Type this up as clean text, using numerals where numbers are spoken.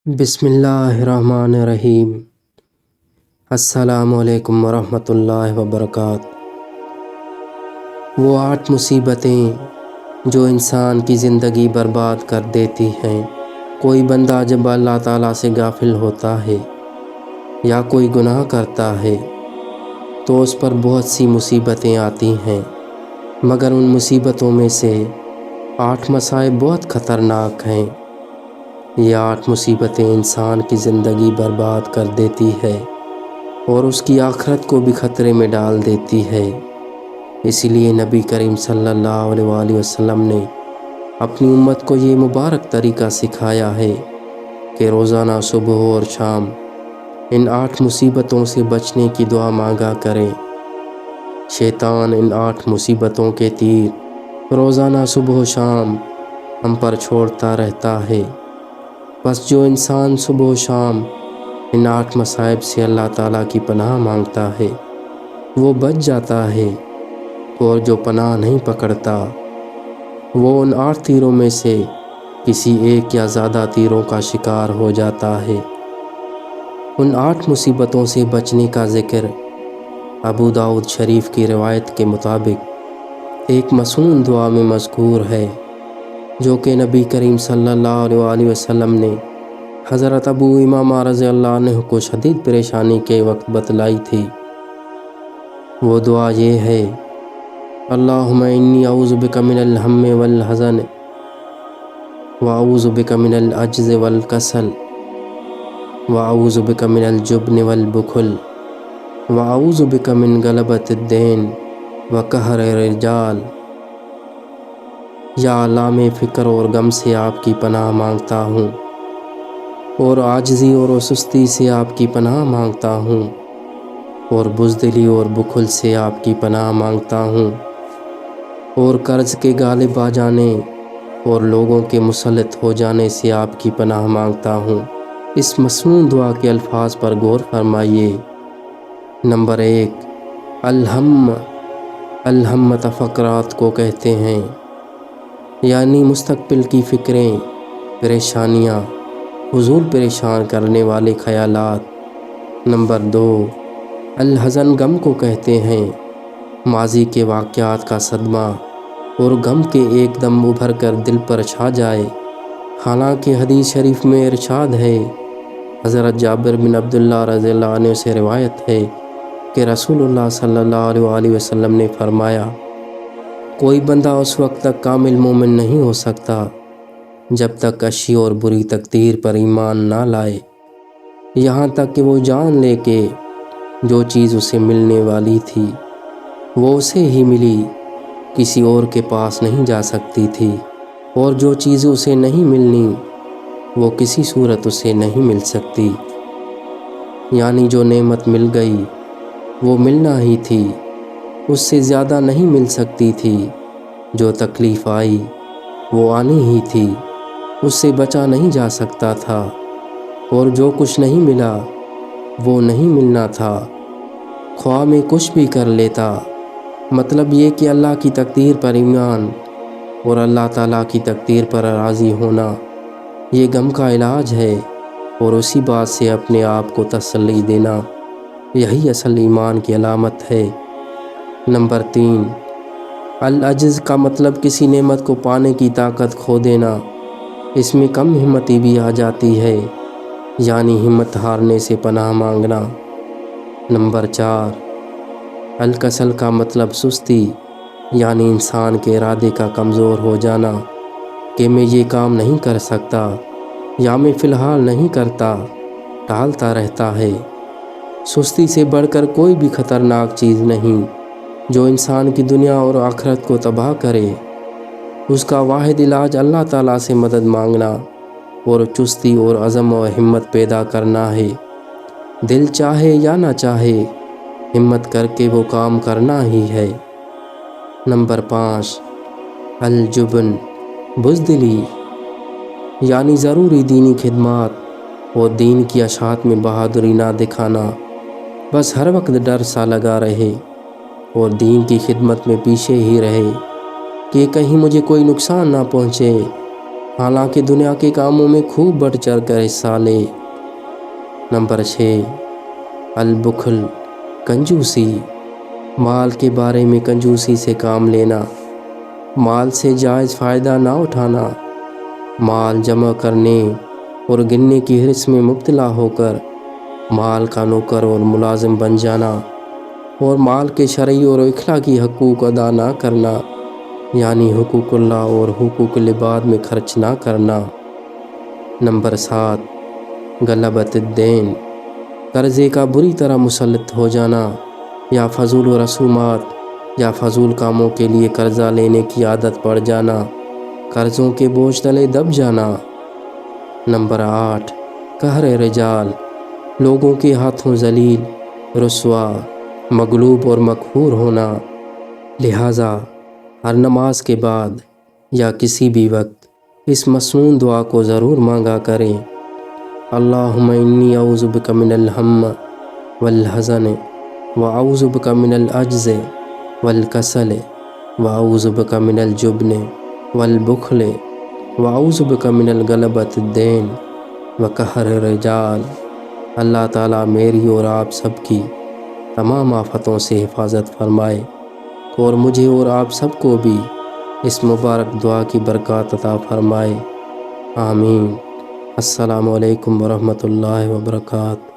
بسم اللہ الرحمن الرحیم۔ السلام علیکم ورحمۃ اللہ وبرکاتہ۔ وہ 8 مصیبتیں جو انسان کی زندگی برباد کر دیتی ہیں۔ کوئی بندہ جب اللہ تعالیٰ سے غافل ہوتا ہے یا کوئی گناہ کرتا ہے تو اس پر بہت سی مصیبتیں آتی ہیں، مگر ان مصیبتوں میں سے 8 مصائب بہت خطرناک ہیں۔ یہ 8 مصیبتیں انسان کی زندگی برباد کر دیتی ہے اور اس کی آخرت کو بھی خطرے میں ڈال دیتی ہے۔ اسی لیے نبی کریم صلی اللہ علیہ وآلہ وسلم نے اپنی امت کو یہ مبارک طریقہ سکھایا ہے کہ روزانہ صبح اور شام ان 8 مصیبتوں سے بچنے کی دعا مانگا کریں۔ شیطان ان 8 مصیبتوں کے تیر روزانہ صبح و شام ہم پر چھوڑتا رہتا ہے۔ بس جو انسان صبح و شام ان 8 مصائب سے اللہ تعالیٰ کی پناہ مانگتا ہے وہ بچ جاتا ہے، اور جو پناہ نہیں پکڑتا وہ ان 8 تیروں میں سے کسی ایک یا زیادہ تیروں کا شکار ہو جاتا ہے۔ ان 8 مصیبتوں سے بچنے کا ذکر ابو داؤد شریف کی روایت کے مطابق ایک مسنون دعا میں مذکور ہے، جو کہ نبی کریم صلی اللہ علیہ وآلہ وسلم نے حضرت ابو امامہ رضی اللہ عنہ کو شدید پریشانی کے وقت بتلائی تھی۔ وہ دعا یہ ہے: اللہم انی اعوذ بک من الہم والحزن واعوذ بک من العجز والکسل واعوذ بک من الجبن والبخل واعوذ بک من غلبۃ الدین وقہر الرجال۔ یا اللہ، میں فکر اور غم سے آپ کی پناہ مانگتا ہوں، اور عاجزی اور سستی سے آپ کی پناہ مانگتا ہوں، اور بزدلی اور بخل سے آپ کی پناہ مانگتا ہوں، اور قرض کے غالب آ جانے اور لوگوں کے مسلط ہو جانے سے آپ کی پناہ مانگتا ہوں۔ اس مسنون دعا کے الفاظ پر غور فرمائیے۔ نمبر 1، الہم تفکرات کو کہتے ہیں، یعنی مستقبل کی فکریں، پریشانیاں، فضول پریشان کرنے والے خیالات۔ نمبر 2، الحزن غم کو کہتے ہیں، ماضی کے واقعات کا صدمہ اور غم کے ایک دم ابھر کر دل پر چھا جائے۔ حالانکہ حدیث شریف میں ارشاد ہے، حضرت جابر بن عبداللہ رضی اللہ عنہ سے روایت ہے کہ رسول اللہ صلی اللہ علیہ وآلہ وسلم نے فرمایا، کوئی بندہ اس وقت تک کامل مومن نہیں ہو سکتا جب تک اچھی اور بری تقدیر پر ایمان نہ لائے، یہاں تک کہ وہ جان لے کہ جو چیز اسے ملنے والی تھی وہ اسے ہی ملی، کسی اور کے پاس نہیں جا سکتی تھی، اور جو چیز اسے نہیں ملنی وہ کسی صورت اسے نہیں مل سکتی۔ یعنی جو نعمت مل گئی وہ ملنا ہی تھی، اس سے زیادہ نہیں مل سکتی تھی۔ جو تکلیف آئی وہ آنی ہی تھی، اس سے بچا نہیں جا سکتا تھا، اور جو کچھ نہیں ملا وہ نہیں ملنا تھا، خواہ میں کچھ بھی کر لیتا۔ مطلب یہ کہ اللہ کی تقدیر پر ایمان اور اللہ تعالیٰ کی تقدیر پر راضی ہونا یہ غم کا علاج ہے، اور اسی بات سے اپنے آپ کو تسلی دینا یہی اصل ایمان کی علامت ہے۔ نمبر 3، العجز کا مطلب کسی نعمت کو پانے کی طاقت کھو دینا۔ اس میں کم ہمتی بھی آ جاتی ہے، یعنی ہمت ہارنے سے پناہ مانگنا۔ نمبر 4، الکسل کا مطلب سستی، یعنی انسان کے ارادے کا کمزور ہو جانا کہ میں یہ کام نہیں کر سکتا یا میں فی الحال نہیں کرتا، ٹالتا رہتا ہے۔ سستی سے بڑھ کر کوئی بھی خطرناک چیز نہیں جو انسان کی دنیا اور آخرت کو تباہ کرے۔ اس کا واحد علاج اللہ تعالیٰ سے مدد مانگنا اور چستی اور عزم و ہمت پیدا کرنا ہے۔ دل چاہے یا نہ چاہے، ہمت کر کے وہ کام کرنا ہی ہے۔ نمبر 5، الجبن، بزدلی، یعنی ضروری دینی خدمات اور دین کی اشاعت میں بہادری نہ دکھانا، بس ہر وقت ڈر سا لگا رہے اور دین کی خدمت میں پیچھے ہی رہے کہ کہیں مجھے کوئی نقصان نہ پہنچے۔ حالانکہ دنیا کے کاموں میں خوب بڑھ چڑھ کر حصہ لے۔ نمبر 6، البخل، کنجوسی، مال کے بارے میں کنجوسی سے کام لینا، مال سے جائز فائدہ نہ اٹھانا، مال جمع کرنے اور گننے کی حرص میں مبتلا ہو کر مال کا نوکر اور ملازم بن جانا، اور مال کے شرعی اور اخلاقی حقوق ادا نہ کرنا، یعنی حقوق اللہ اور حقوق العباد میں خرچ نہ کرنا۔ نمبر 7، غلبۃ الدین، قرضے کا بری طرح مسلط ہو جانا، یا فضول و رسومات یا فضول کاموں کے لیے قرضہ لینے کی عادت پڑ جانا، قرضوں کے بوجھ تلے دب جانا۔ نمبر 8، قہر رجال، لوگوں کے ہاتھوں ذلیل، رسوا، مغلوب اور مقہور ہونا۔ لہٰذا ہر نماز کے بعد یا کسی بھی وقت اس مسنون دعا کو ضرور مانگا کریں: اللہم انی اعوذ بک من الہم والحزن واعوذ بک من العجز والکسل واعوذ بک من الجبن والبخل واعوذ بک من الغلبۃ الدین وقہر الرجال۔ اللہ تعالیٰ میری اور آپ سب کی تمام آفتوں سے حفاظت فرمائے، اور مجھے اور آپ سب کو بھی اس مبارک دعا کی برکات عطا فرمائے، آمین۔ السلام علیکم ورحمۃ اللہ وبرکاتہ۔